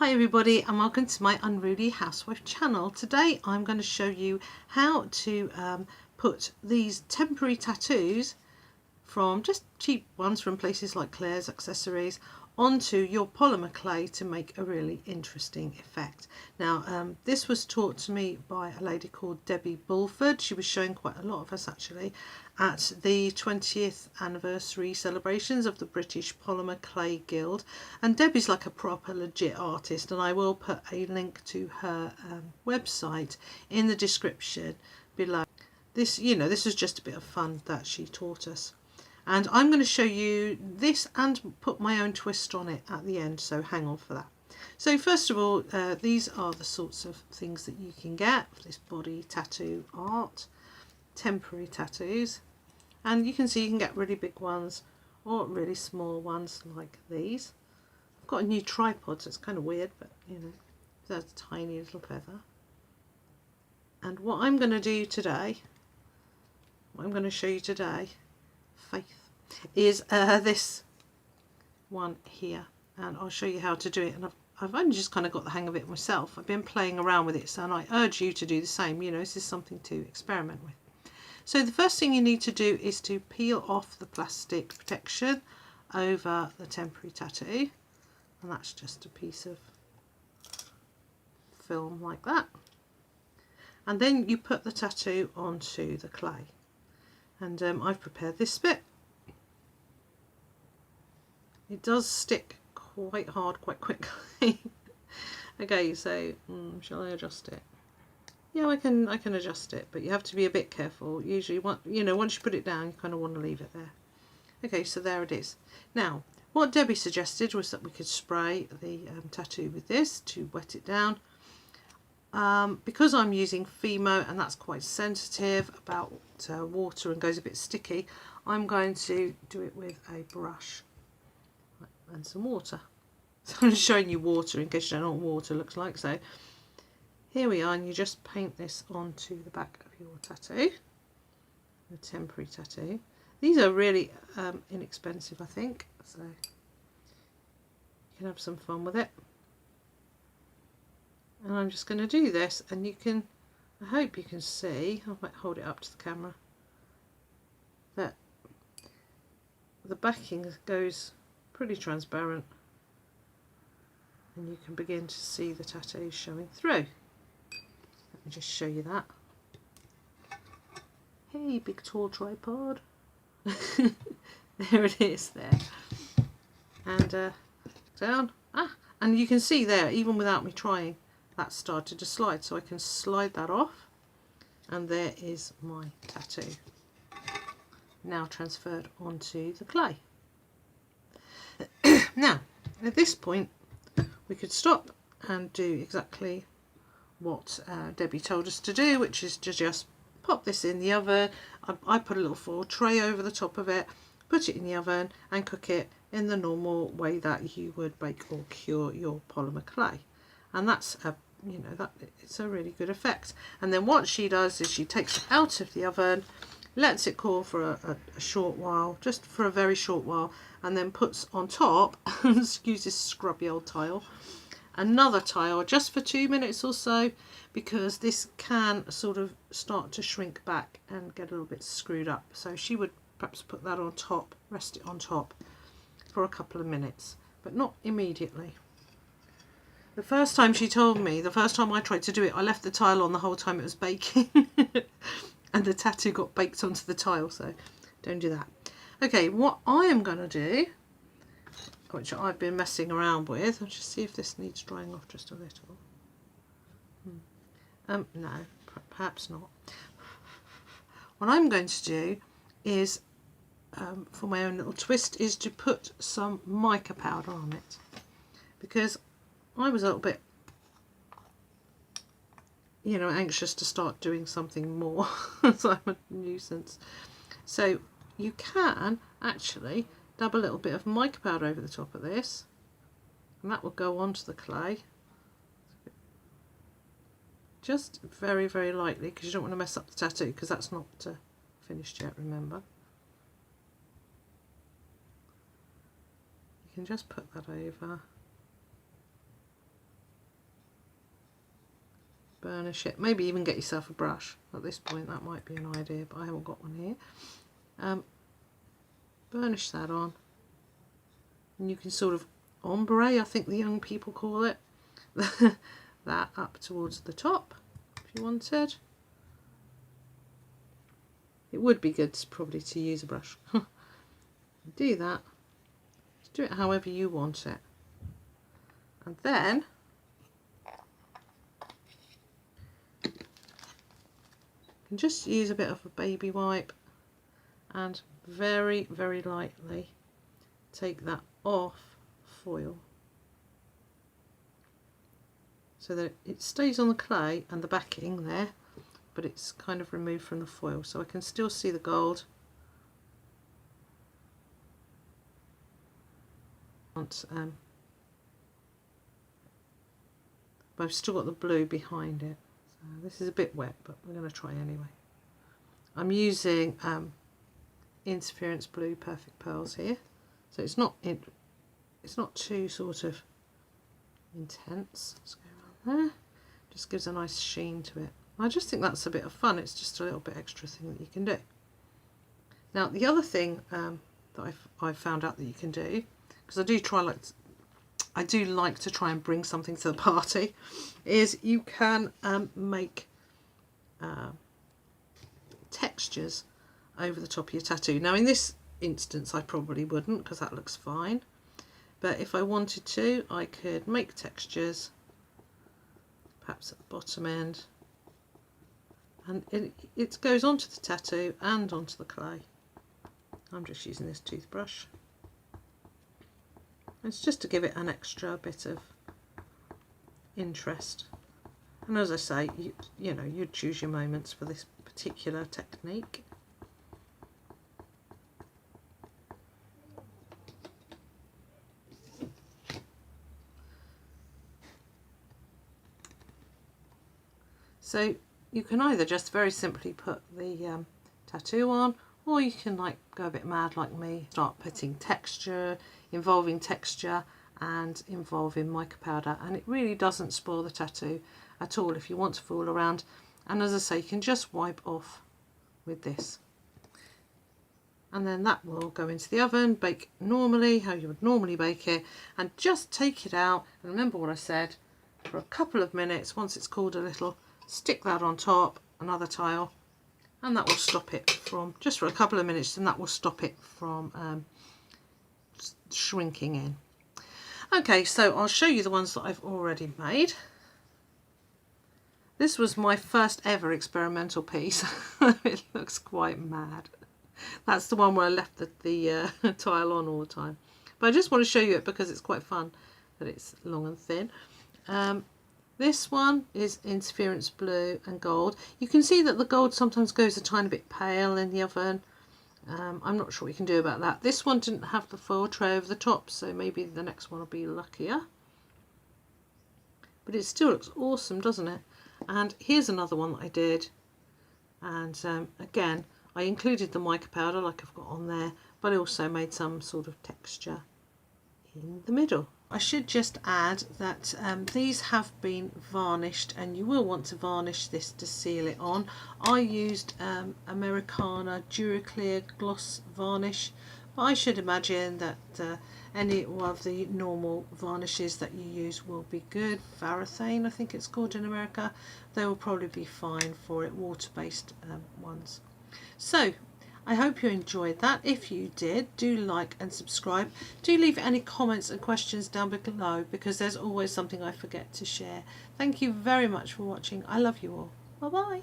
Hi everybody and welcome to my Unruly Housewife channel. Today I'm going to show you how to put these temporary tattoos from just cheap ones from places like Claire's Accessories onto your polymer clay to make a really interesting effect. Now this was taught to me by a lady called Debbie Bulford. She was showing quite a lot of us actually at the 20th anniversary celebrations of the British Polymer Clay Guild, and Debbie's like a proper legit artist, and I will put a link to her website in the description below. This is just a bit of fun that she taught us. And I'm going to show you this and put my own twist on it at the end, so hang on for that. So first of all, these are the sorts of things that you can get for this body tattoo art, temporary tattoos. And you can see you can get really big ones or really small ones like these. I've got a new tripod, so it's kind of weird, but you know, that's a tiny little feather. And what I'm going to do today, what I'm going to show you today, Faith, is this one here, and I'll show you how to do it. And I've only just kind of got the hang of it myself. I've been playing around with it, so and I urge you to do the same. You know, this is something to experiment with. So the first thing you need to do is to peel off the plastic protection over the temporary tattoo, and that's just a piece of film like that. And then you put the tattoo onto the clay. And I've prepared this bit. It does stick quite hard quite quickly. Okay, so shall I adjust it? Yeah, I can adjust it, but you have to be a bit careful. Usually, once you put it down, you kind of want to leave it there. Okay, so there it is. Now, what Debbie suggested was that we could spray the tattoo with this to wet it down. Because I'm using Fimo and that's quite sensitive about water and goes a bit sticky, I'm going to do it with a brush and some water. So I'm showing you water in case you don't know what water looks like. So here we are, and you just paint this onto the back of your tattoo, the temporary tattoo. These are really inexpensive, I think, so you can have some fun with it. And I'm just going to do this, and you can, I hope you can see, I might hold it up to the camera, that the backing goes pretty transparent and you can begin to see the tattoo showing through. Let me just show you that. Hey, big tall tripod. There it is there. And down. And you can see there, even without me trying, that started to slide, so I can slide that off, and there is my tattoo now transferred onto the clay. Now at this point we could stop and do exactly what Debbie told us to do, which is to just pop this in the oven. I put a little foil tray over the top of it, put it in the oven and cook it in the normal way that you would bake or cure your polymer clay. And that's it's a really good effect. And then what she does is she takes it out of the oven, lets it cool for a short while, just for a very short while, and then puts on top, excuse this scrubby old tile, another tile just for 2 minutes or so, because this can sort of start to shrink back and get a little bit screwed up. So she would perhaps put that on top, rest it on top for a couple of minutes, but not immediately. The first time she told me, the first time I tried to do it, I left the tile on the whole time it was baking and the tattoo got baked onto the tile, so don't do that. Okay, what I am going to do, which I've been messing around with, I'll just see if this needs drying off just a little. No, perhaps not. What I'm going to do is, for my own little twist, is to put some mica powder on it, because I was a little bit, anxious to start doing something more, so I'm a nuisance. So you can actually dab a little bit of mica powder over the top of this, and that will go onto the clay, just very, very lightly, because you don't want to mess up the tattoo, because that's not finished yet, remember. You can just put that over. burnish it. Maybe even get yourself a brush at this point. That might be an idea, but I haven't got one here. Burnish that on, and you can sort of ombre, I think the young people call it, that up towards the top if you wanted. It would be good probably to use a brush. Do that. Just do it however you want it. And then you can just use a bit of a baby wipe and very, very lightly take that off foil so that it stays on the clay and the backing there, but it's kind of removed from the foil, so I can still see the gold. But I've still got the blue behind it. So this is a bit wet, but we're going to try anyway. I'm using Interference Blue Perfect Pearls here, so it's not too sort of intense. Let's go around there. Just gives a nice sheen to it. I just think that's a bit of fun. It's just a little bit extra thing that you can do. Now the other thing that I've found out that you can do, because I do like to try and bring something to the party, is you can make textures over the top of your tattoo. Now in this instance I probably wouldn't, because that looks fine, but if I wanted to, I could make textures perhaps at the bottom end, and it goes onto the tattoo and onto the clay. I'm just using this toothbrush. It's just to give it an extra bit of interest, and as I say, you know, you'd choose your moments for this particular technique. So you can either just very simply put the tattoo on, or you can like go a bit mad like me, start putting texture, involving texture and involving mica powder, and it really doesn't spoil the tattoo at all if you want to fool around. And as I say, you can just wipe off with this, and then that will go into the oven, bake normally how you would normally bake it, and just take it out and remember what I said, for a couple of minutes. Once it's cooled a little, stick that on top, another tile, and that will stop it from, just for a couple of minutes, and that will stop it from shrinking in. Okay, so I'll show you the ones that I've already made. This was my first ever experimental piece. It looks quite mad. That's the one where I left the tile on all the time. But I just want to show you it because it's quite fun that it's long and thin. This one is Interference Blue and Gold. You can see that the gold sometimes goes a tiny bit pale in the oven. I'm not sure what you can do about that. This one didn't have the foil tray over the top, so maybe the next one will be luckier. But it still looks awesome, doesn't it? And here's another one that I did. And again, I included the mica powder like I've got on there, but I also made some sort of texture in the middle. I should just add that these have been varnished, and you will want to varnish this to seal it on. I used Americana Duraclear gloss varnish, but I should imagine that any of the normal varnishes that you use will be good. Varathane, I think it's called in America. They will probably be fine for it, water-based ones. So I hope you enjoyed that. If you did, do like and subscribe. Do leave any comments and questions down below, because there's always something I forget to share. Thank you very much for watching. I love you all. Bye bye.